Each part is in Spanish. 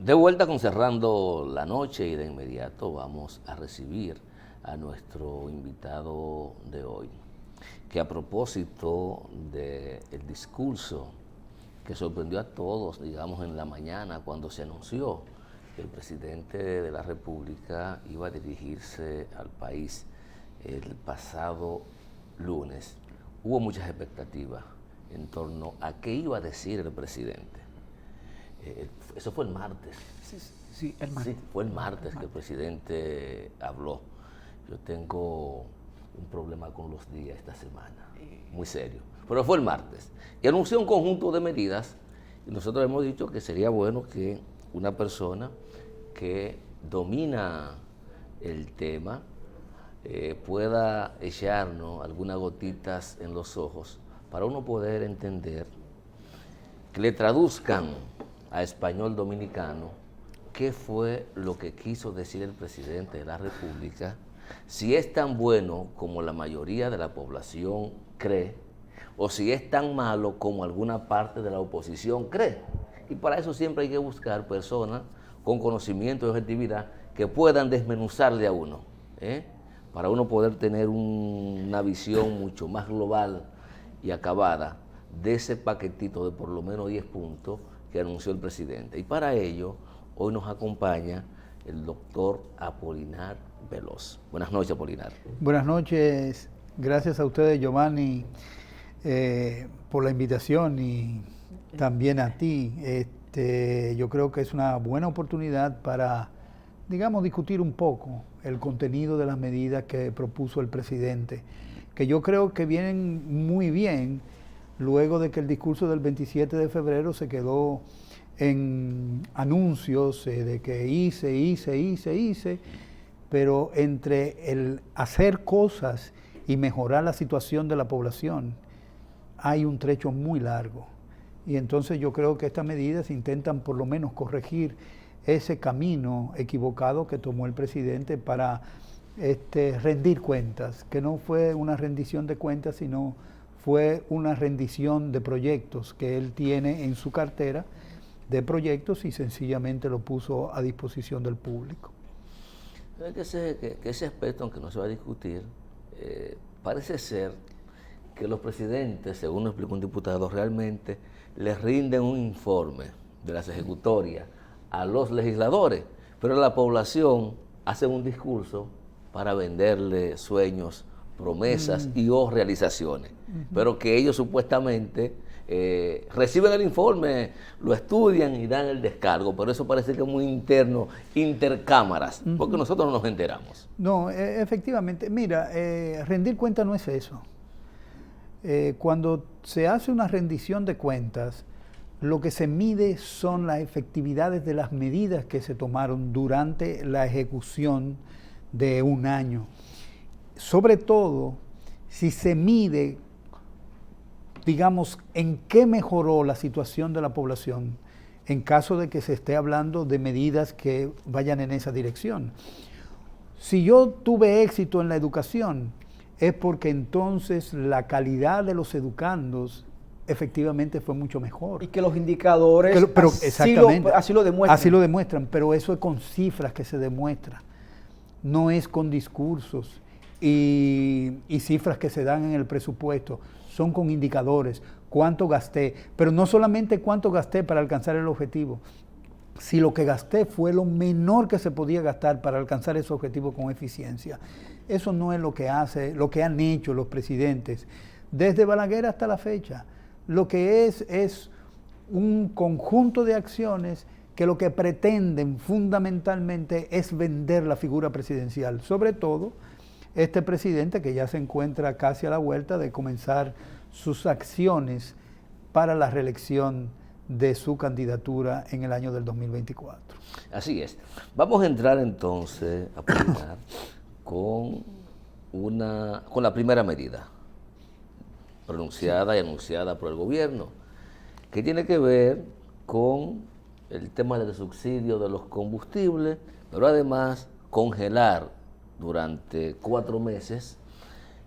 De vuelta con Cerrando la Noche y de inmediato vamos a recibir a nuestro invitado de hoy, que a propósito del discurso que sorprendió a todos, digamos, en la mañana cuando se anunció que el presidente de la República iba a dirigirse al país el pasado lunes, hubo muchas expectativas en torno a qué iba a decir el presidente. Eso fue el martes. Sí, el martes. Sí, fue el martes que el presidente habló. Yo tengo un problema con los días esta semana, muy serio. Pero fue el martes. Y anunció un conjunto de medidas y nosotros hemos dicho que sería bueno que una persona que domina el tema pueda echarnos algunas gotitas en los ojos para uno poder entender, que le traduzcan a español dominicano qué fue lo que quiso decir el presidente de la República, si es tan bueno como la mayoría de la población cree, o si es tan malo como alguna parte de la oposición cree. Y para eso siempre hay que buscar personas con conocimiento y objetividad que puedan desmenuzarle a uno, para uno poder tener una visión mucho más global y acabada de ese paquetito de por lo menos 10 puntos que anunció el presidente. Y para ello, hoy nos acompaña el doctor Apolinar Veloz. Buenas noches, Apolinar. Buenas noches, gracias a ustedes, Giovanni, por la invitación y también a ti. Yo creo que es una buena oportunidad para, digamos, discutir un poco el contenido de las medidas que propuso el presidente, que yo creo que vienen muy bien luego de que el discurso del 27 de febrero se quedó en anuncios de que hice, pero entre el hacer cosas y mejorar la situación de la población hay un trecho muy largo. Y entonces yo creo que estas medidas intentan por lo menos corregir ese camino equivocado que tomó el presidente para rendir cuentas, que no fue una rendición de cuentas, sino fue una rendición de proyectos que él tiene en su cartera de proyectos y sencillamente lo puso a disposición del público. Que ese aspecto, aunque no se va a discutir, parece ser que los presidentes, según nos explicó un diputado, realmente les rinden un informe de las ejecutorias a los legisladores, pero la población hace un discurso para venderle sueños, promesas y o realizaciones, pero que ellos supuestamente reciben el informe, lo estudian y dan el descargo, pero eso parece que es muy interno, intercámaras, porque nosotros no nos enteramos. No, efectivamente, mira, rendir cuentas no es eso. Cuando se hace una rendición de cuentas, lo que se mide son las efectividades de las medidas que se tomaron durante la ejecución de un año. Sobre todo, si se mide, digamos, en qué mejoró la situación de la población, en caso de que se esté hablando de medidas que vayan en esa dirección. Si yo tuve éxito en la educación, es porque entonces la calidad de los educandos efectivamente fue mucho mejor. Y que los indicadores así lo demuestran. Así lo demuestran, pero eso es con cifras que se demuestra, no es con discursos y cifras que se dan en el presupuesto, son con indicadores, cuánto gasté, pero no solamente cuánto gasté para alcanzar el objetivo, si lo que gasté fue lo menor que se podía gastar para alcanzar ese objetivo con eficiencia. Eso no es lo que han hecho los presidentes, desde Balaguer hasta la fecha. Lo que es un conjunto de acciones que lo que pretenden fundamentalmente es vender la figura presidencial, sobre todo este presidente que ya se encuentra casi a la vuelta de comenzar sus acciones para la reelección de su candidatura en el año del 2024. Así es. Vamos a entrar entonces a publicar con la primera medida pronunciada y anunciada por el gobierno, que tiene que ver con el tema del subsidio de los combustibles, pero además congelar durante 4 meses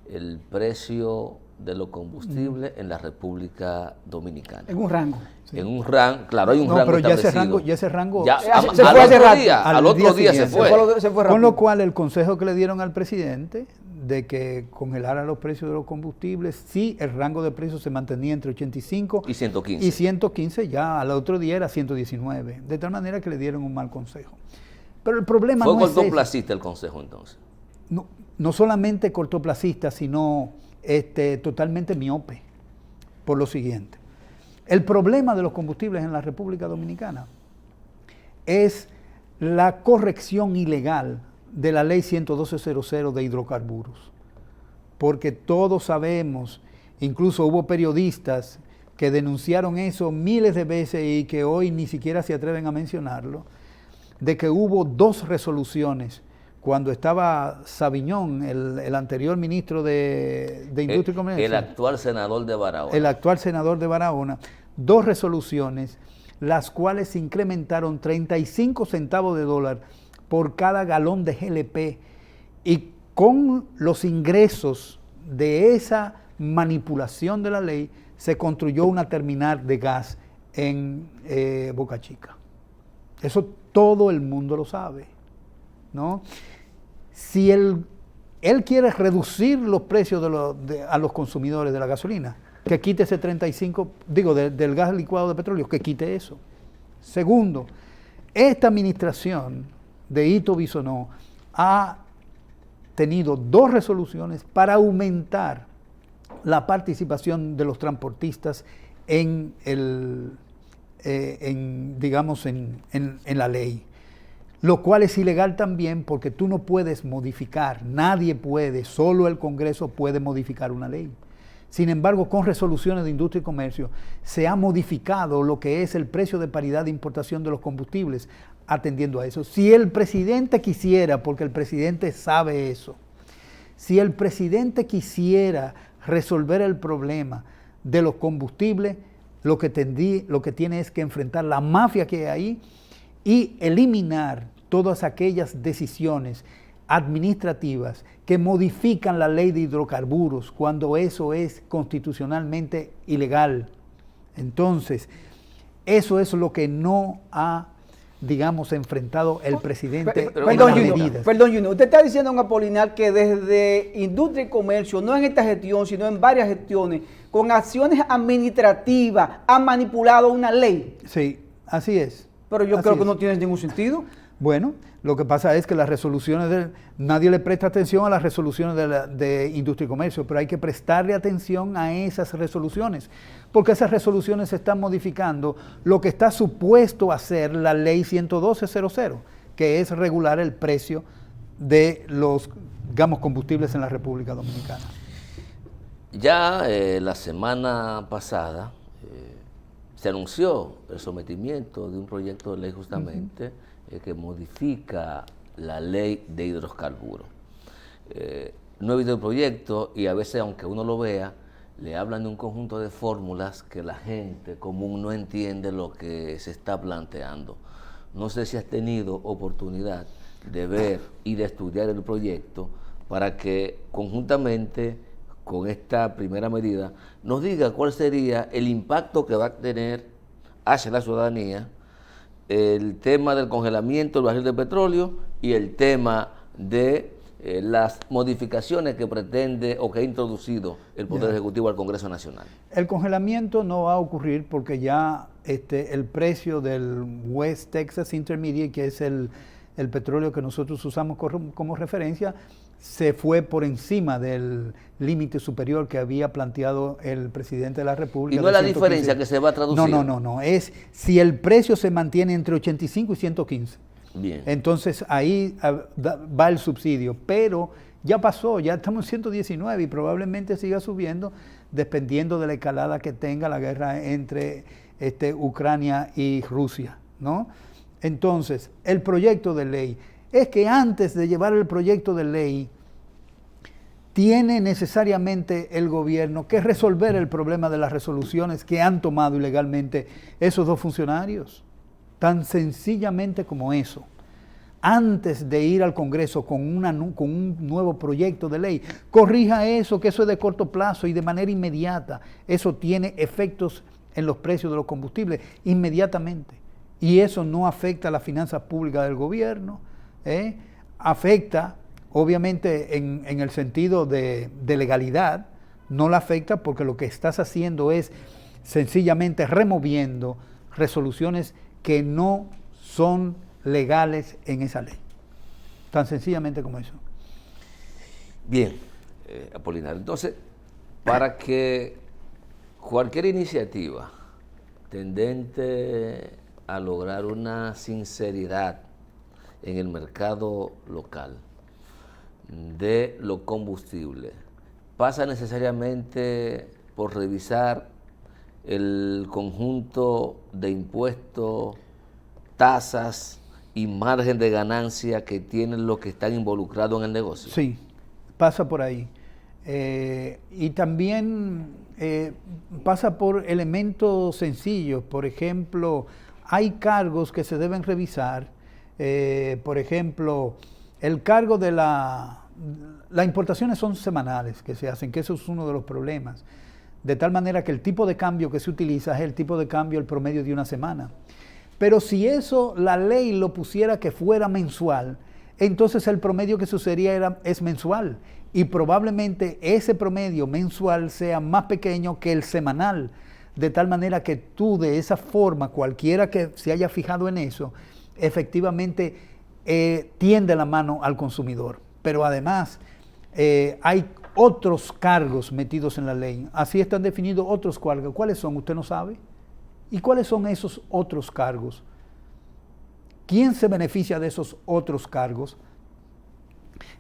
el precio de los combustibles en la República Dominicana. En un rango. Sí. En un rango, claro, hay un rango pero establecido. Ya ese rango se fue hace rato. Al otro día se fue. Con lo cual el consejo que le dieron al presidente de que congelara los precios de los combustibles, sí, el rango de precios se mantenía entre 85 y 115. Y 115 ya al otro día era 119. De tal manera que le dieron un mal consejo. Pero el problema ¿Fue no es ese. cortoplacista el consejo entonces? No solamente cortoplacista, sino totalmente miope, por lo siguiente. El problema de los combustibles en la República Dominicana es la corrección ilegal de la ley 112.00 de hidrocarburos, porque todos sabemos, incluso hubo periodistas que denunciaron eso miles de veces y que hoy ni siquiera se atreven a mencionarlo, de que hubo 2 resoluciones cuando estaba Sabiñón, el anterior ministro de Industria y Comercio. El actual senador de Barahona. El actual senador de Barahona, 2 resoluciones, las cuales incrementaron 35 centavos de dólar por cada galón de GLP, y con los ingresos de esa manipulación de la ley se construyó una terminal de gas en Boca Chica. Eso todo el mundo lo sabe, ¿no? Si él quiere reducir los precios a los consumidores de la gasolina, que quite ese 35, del gas licuado de petróleo, que quite eso. Segundo, esta administración de Ito Bisonó ha tenido 2 resoluciones para aumentar la participación de los transportistas en la ley, lo cual es ilegal también porque tú no puedes modificar, nadie puede, solo el Congreso puede modificar una ley. Sin embargo, con resoluciones de Industria y Comercio se ha modificado lo que es el precio de paridad de importación de los combustibles, atendiendo a eso. Si el presidente quisiera, porque el presidente sabe eso, si el presidente quisiera resolver el problema de los combustibles, lo que tiene es que enfrentar la mafia que hay ahí y eliminar todas aquellas decisiones administrativas que modifican la ley de hidrocarburos cuando eso es constitucionalmente ilegal. Entonces, eso es lo que no ha, enfrentado el presidente. Perdón, Junior, usted está diciendo, don Apolinar, que desde Industria y Comercio, no en esta gestión, sino en varias gestiones, con acciones administrativas, han manipulado una ley. Sí, así es. Pero yo creo que no tiene ningún sentido. Bueno, lo que pasa es que las resoluciones, nadie le presta atención a las resoluciones de Industria y Comercio, pero hay que prestarle atención a esas resoluciones, porque esas resoluciones se están modificando lo que está supuesto a ser la ley 112.00, que es regular el precio de los, combustibles en la República Dominicana. Ya la semana pasada se anunció el sometimiento de un proyecto de ley justamente que modifica la ley de hidrocarburos. No he visto el proyecto y a veces, aunque uno lo vea, le hablan de un conjunto de fórmulas que la gente común no entiende lo que se está planteando. No sé si has tenido oportunidad de ver y de estudiar el proyecto para que conjuntamente con esta primera medida nos diga cuál sería el impacto que va a tener hacia la ciudadanía el tema del congelamiento del barril de petróleo y el tema de las modificaciones que pretende o que ha introducido el Poder Ejecutivo al Congreso Nacional. El congelamiento no va a ocurrir porque ya el precio del West Texas Intermediate, que es el petróleo que nosotros usamos como referencia, se fue por encima del límite superior que había planteado el presidente de la República. ¿Y no es la diferencia que se va a traducir? No. Es si el precio se mantiene entre 85 y 115. Bien. Entonces ahí va el subsidio. Pero ya pasó, ya estamos en 119 y probablemente siga subiendo dependiendo de la escalada que tenga la guerra entre Ucrania y Rusia, ¿no? Entonces, el proyecto de ley es que antes de llevar el proyecto de ley, tiene necesariamente el gobierno que resolver el problema de las resoluciones que han tomado ilegalmente esos 2 funcionarios. Tan sencillamente como eso. antes de ir al Congreso con un nuevo proyecto de ley, corrija eso, que eso es de corto plazo y de manera inmediata. Eso tiene efectos en los precios de los combustibles inmediatamente. Y eso no afecta a las finanzas públicas del gobierno, afecta, obviamente, en el sentido de legalidad, no la afecta porque lo que estás haciendo es sencillamente removiendo resoluciones que no son legales en esa ley. Tan sencillamente como eso. Bien, Apolinar, entonces, para que cualquier iniciativa tendente a lograr una sinceridad en el mercado local de los combustibles pasa necesariamente por revisar el conjunto de impuestos, tasas y margen de ganancia que tienen los que están involucrados en el negocio. Sí, pasa por ahí. Y también pasa por elementos sencillos. Por ejemplo, hay cargos que se deben revisar. Por ejemplo, el cargo de las importaciones son semanales que se hacen, que eso es uno de los problemas. De tal manera que el tipo de cambio que se utiliza es el tipo de cambio, el promedio de una semana. Pero si eso la ley lo pusiera que fuera mensual, entonces el promedio que sucedería es mensual. Y probablemente ese promedio mensual sea más pequeño que el semanal. De tal manera que tú de esa forma, cualquiera que se haya fijado en eso, efectivamente tiende la mano al consumidor. Pero además hay otros cargos metidos en la ley. Así están definidos otros cargos. ¿Cuáles son? ¿Usted no sabe? ¿Y cuáles son esos otros cargos? ¿Quién se beneficia de esos otros cargos?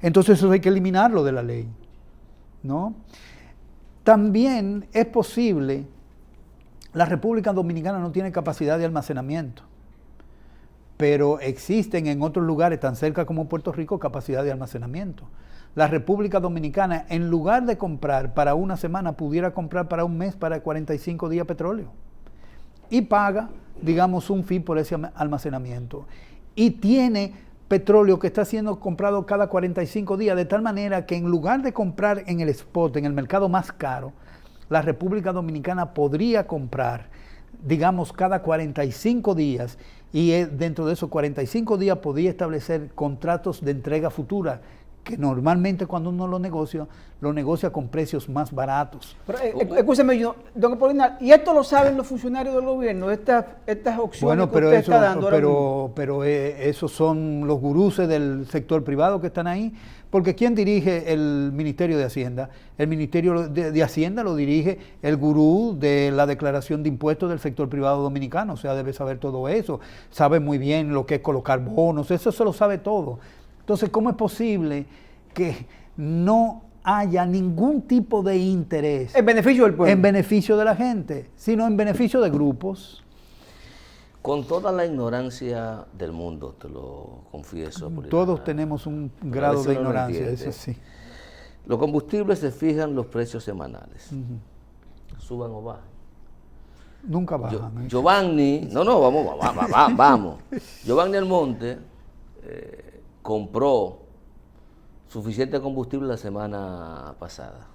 Entonces eso hay que eliminarlo de la ley, ¿no? También es posible, la República Dominicana no tiene capacidad de almacenamiento, pero existen en otros lugares tan cerca como Puerto Rico capacidad de almacenamiento. La República Dominicana, en lugar de comprar para una semana, pudiera comprar para un mes, para 45 días petróleo. Y paga, digamos, un fee por ese almacenamiento. Y tiene petróleo que está siendo comprado cada 45 días, de tal manera que en lugar de comprar en el spot, en el mercado más caro, la República Dominicana podría comprar, digamos, cada 45 días, y dentro de esos 45 días podría establecer contratos de entrega futura, que normalmente cuando uno lo negocia con precios más baratos. Pero, escúcheme, don Apolinar, ¿y esto lo saben los funcionarios del gobierno, estas opciones bueno, que usted está dando? Pero esos son los gurús del sector privado que están ahí, porque ¿quién dirige el Ministerio de Hacienda? El Ministerio de Hacienda lo dirige el gurú de la declaración de impuestos del sector privado dominicano, o sea, debe saber todo eso, sabe muy bien lo que es colocar bonos, eso se lo sabe todo. Entonces, ¿cómo es posible que no haya ningún tipo de interés en beneficio del pueblo, en beneficio de la gente, sino en beneficio de grupos? Con toda la ignorancia del mundo, te lo confieso. Todos tenemos un grado de ignorancia, eso sí. Los combustibles se fijan los precios semanales. Suban o bajan. Nunca bajan. Giovanni, vamos. Giovanni Almonte compró suficiente combustible la semana pasada.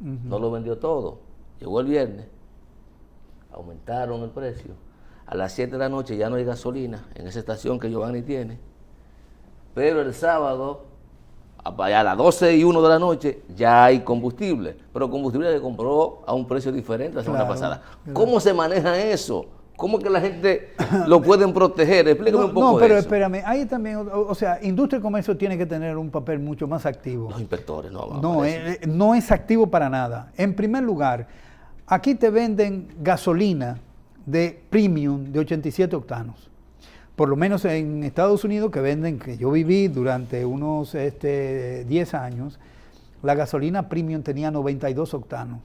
No lo vendió todo. Llegó el viernes, aumentaron el precio. A las 7 de la noche ya no hay gasolina en esa estación que Giovanni tiene. Pero el sábado, a las 12 y 1 de la noche, ya hay combustible. Pero combustible que compró a un precio diferente la semana pasada. ¿Cómo se maneja eso? ¿Cómo que la gente lo pueden proteger? Explícame un poco eso. No, pero espérame, ahí también, o sea, industria y comercio tiene que tener un papel mucho más activo. Los inspectores, no es activo para nada. En primer lugar, aquí te venden gasolina de premium de 87 octanos. Por lo menos en Estados Unidos, que yo viví durante unos 10 años, la gasolina premium tenía 92 octanos.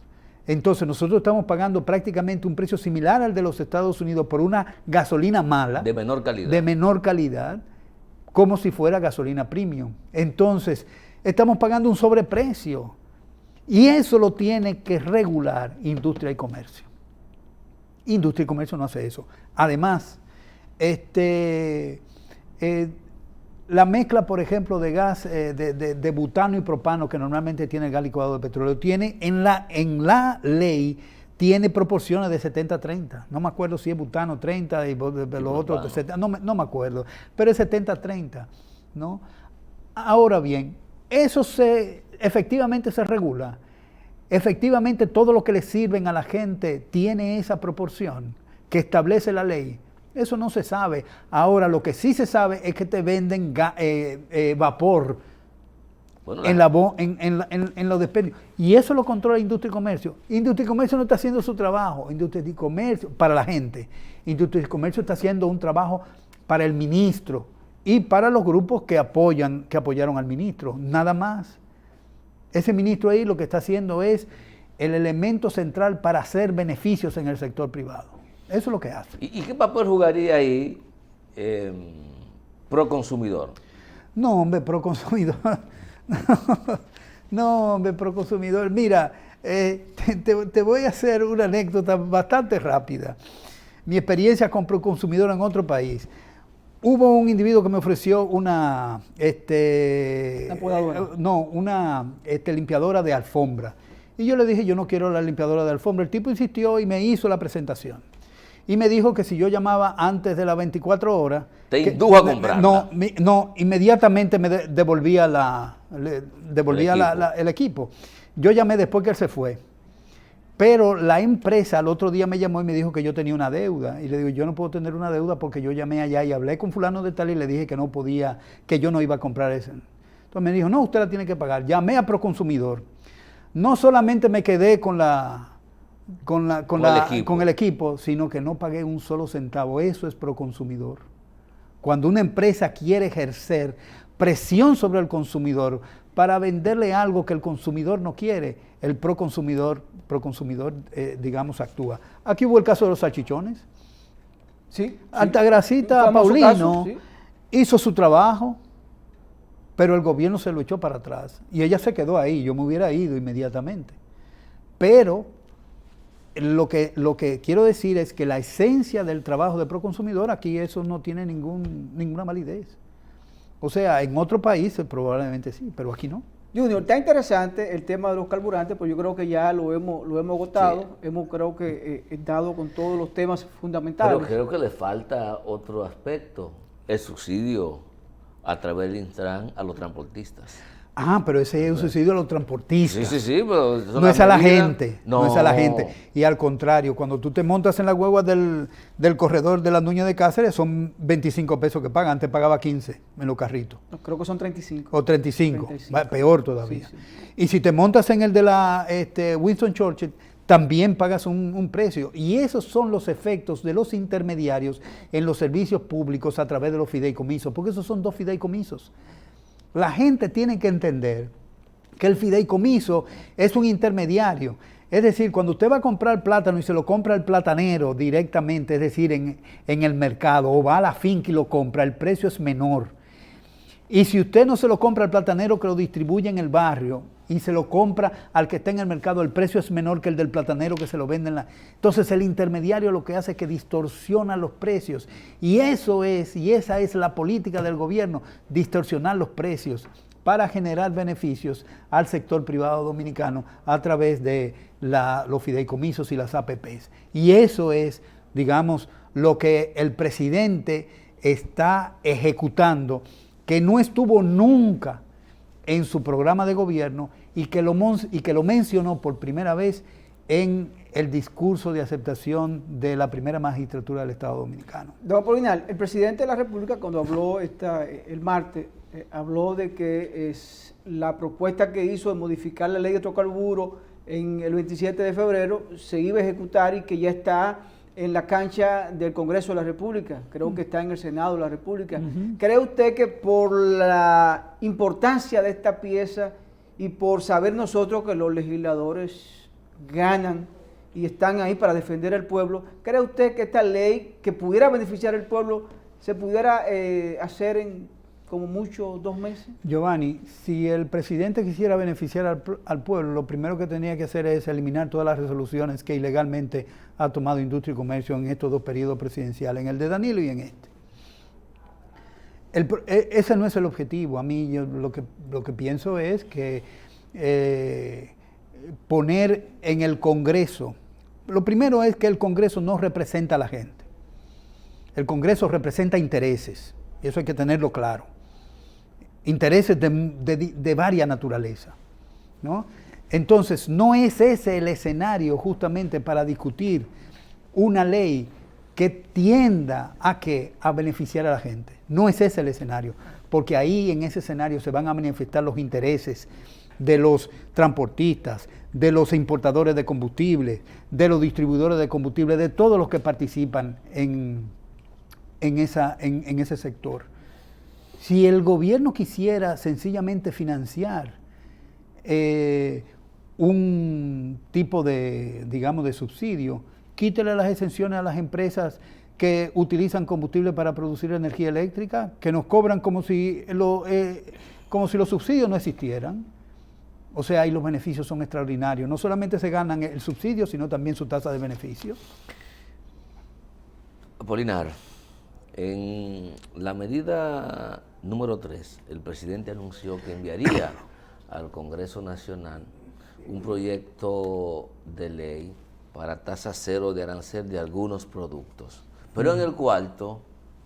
Entonces nosotros estamos pagando prácticamente un precio similar al de los Estados Unidos por una gasolina mala. De menor calidad. De menor calidad, como si fuera gasolina premium. Entonces, estamos pagando un sobreprecio. Y eso lo tiene que regular industria y comercio. Industria y comercio no hace eso. Además, la mezcla, por ejemplo, de gas, de butano y propano, que normalmente tiene el gas licuado de petróleo, tiene en la ley, tiene proporciones de 70-30. No me acuerdo si es butano 30 y los otros, no me acuerdo, pero es 70-30, ¿no? Ahora bien, eso efectivamente se regula. Efectivamente, todo lo que le sirven a la gente tiene esa proporción que establece la ley. Eso no se sabe. Ahora, lo que sí se sabe es que te venden vapor en los despedidos. Y eso lo controla Industria y Comercio. Industria y Comercio no está haciendo su trabajo. Industria y Comercio, para la gente. Industria y Comercio está haciendo un trabajo para el ministro y para los grupos que apoyaron al ministro. Nada más. Ese ministro ahí lo que está haciendo es el elemento central para hacer beneficios en el sector privado. Eso es lo que hace. ¿Y qué papel jugaría ahí Proconsumidor? No, hombre, Proconsumidor. No, hombre, Proconsumidor. Mira, te voy a hacer una anécdota bastante rápida. Mi experiencia con Proconsumidor en otro país. Hubo un individuo que me ofreció una limpiadora de alfombra. Y yo le dije, yo no quiero la limpiadora de alfombra. El tipo insistió y me hizo la presentación. Y me dijo que si yo llamaba antes de las 24 horas... ¿Te indujo a comprarla? No, inmediatamente me devolvía el equipo. Yo llamé después que él se fue. Pero la empresa al otro día me llamó y me dijo que yo tenía una deuda. Y le digo, yo no puedo tener una deuda porque yo llamé allá y hablé con fulano de tal y le dije que no podía, que yo no iba a comprar ese. Entonces me dijo, no, usted la tiene que pagar. Llamé a Proconsumidor. No solamente me quedé con el equipo, sino que no pagué un solo centavo. Eso es Proconsumidor. Cuando una empresa quiere ejercer presión sobre el consumidor para venderle algo que el consumidor no quiere, el Proconsumidor, digamos, actúa. Aquí hubo el caso de los salchichones. Sí. Altagrasita Paulino caso, sí, hizo su trabajo, pero el gobierno se lo echó para atrás. Y ella se quedó ahí, yo me hubiera ido inmediatamente. Pero lo que quiero decir es que la esencia del trabajo de Proconsumidor, aquí eso no tiene ninguna validez. O sea, en otro país probablemente sí, pero aquí no. Junior, está interesante el tema de los carburantes, pues yo creo que ya lo hemos agotado, sí. Hemos creo que dado con todos los temas fundamentales. Pero creo que le falta otro aspecto, el subsidio a través del Intran a los transportistas. Ah, pero ese es un subsidio a los transportistas. Sí, pero no es a la gente, no es a la gente. Y al contrario, cuando tú te montas en la guagua del corredor de la Nuña de Cáceres, son 25 pesos que pagan. Antes pagaba 15 en los carritos. No, creo que son 35. O 35. Peor todavía. Sí. Y si te montas en el de la Winston Churchill, también pagas un precio. Y esos son los efectos de los intermediarios en los servicios públicos a través de los fideicomisos, porque esos son dos fideicomisos. La gente tiene que entender que el fideicomiso es un intermediario. Es decir, cuando usted va a comprar plátano y se lo compra al platanero directamente, es decir, en el mercado, o va a la finca y lo compra, el precio es menor. Y si usted no se lo compra al platanero que lo distribuye en el barrio y se lo compra al que está en el mercado, el precio es menor que el del platanero que se lo vende en la... Entonces el intermediario lo que hace es que distorsiona los precios. Y esa es la política del gobierno, distorsionar los precios para generar beneficios al sector privado dominicano a través de los fideicomisos y las APPs. Y eso es, digamos, lo que el presidente está ejecutando, que no estuvo nunca en su programa de gobierno y que lo mencionó por primera vez en el discurso de aceptación de la primera magistratura del Estado Dominicano. Don Apolinar, el presidente de la República cuando habló el martes, habló de que es la propuesta que hizo de modificar la ley de hidrocarburos en el 27 de febrero se iba a ejecutar y que ya está en la cancha del Congreso de la República, creo que está en el Senado de la República. ¿Cree usted que por la importancia de esta pieza y por saber nosotros que los legisladores ganan y están ahí para defender al pueblo, cree usted que esta ley que pudiera beneficiar al pueblo se pudiera hacer en como mucho 2 meses? Giovanni, si el presidente quisiera beneficiar al pueblo, lo primero que tenía que hacer es eliminar todas las resoluciones que ilegalmente ha tomado Industria y Comercio en estos 2 periodos presidenciales, en el de Danilo y en este. ese no es el objetivo. A mí yo lo que pienso es que poner en el Congreso, lo primero es que el Congreso no representa a la gente. El Congreso representa intereses, y eso hay que tenerlo claro. Intereses de varias naturaleza, ¿no? Entonces, no es ese el escenario justamente para discutir una ley que tienda a beneficiar a la gente. No es ese el escenario, porque ahí en ese escenario se van a manifestar los intereses de los transportistas, de los importadores de combustible, de los distribuidores de combustible, de todos los que participan en ese sector. Si el gobierno quisiera sencillamente financiar un tipo de, digamos, de subsidio, quítele las exenciones a las empresas que utilizan combustible para producir energía eléctrica, que nos cobran como si los subsidios no existieran. O sea, ahí los beneficios son extraordinarios. No solamente se ganan el subsidio, sino también su tasa de beneficio. Apolinar, en la medida número 3, el presidente anunció que enviaría al Congreso Nacional un proyecto de ley para tasa cero de arancel de algunos productos. Pero en el cuarto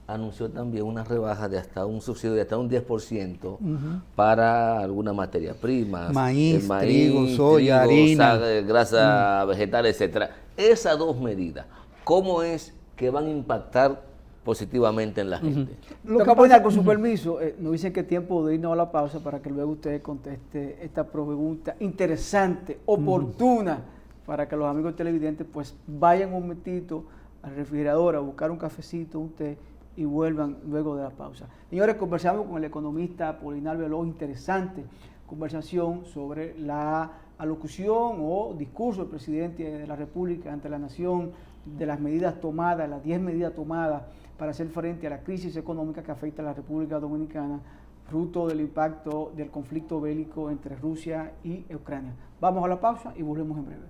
anunció también una rebaja de hasta un subsidio de hasta un 10% para alguna materia prima. Maíz, trigo, soya, harina, grasa vegetal, etcétera. Esas dos medidas, ¿cómo es que van a impactar positivamente en la gente? Lo que pasa, con su permiso, nos dicen que es tiempo de irnos a la pausa para que luego usted conteste esta pregunta interesante, oportuna, para que los amigos televidentes pues vayan un momentito al refrigerador a buscar un cafecito, un té y vuelvan luego de la pausa. Señores, conversamos con el economista Apolinar Veloz, interesante conversación sobre la alocución o discurso del presidente de la República ante la nación, de las medidas tomadas, las 10 medidas tomadas para hacer frente a la crisis económica que afecta a la República Dominicana, fruto del impacto del conflicto bélico entre Rusia y Ucrania. Vamos a la pausa y volvemos en breve.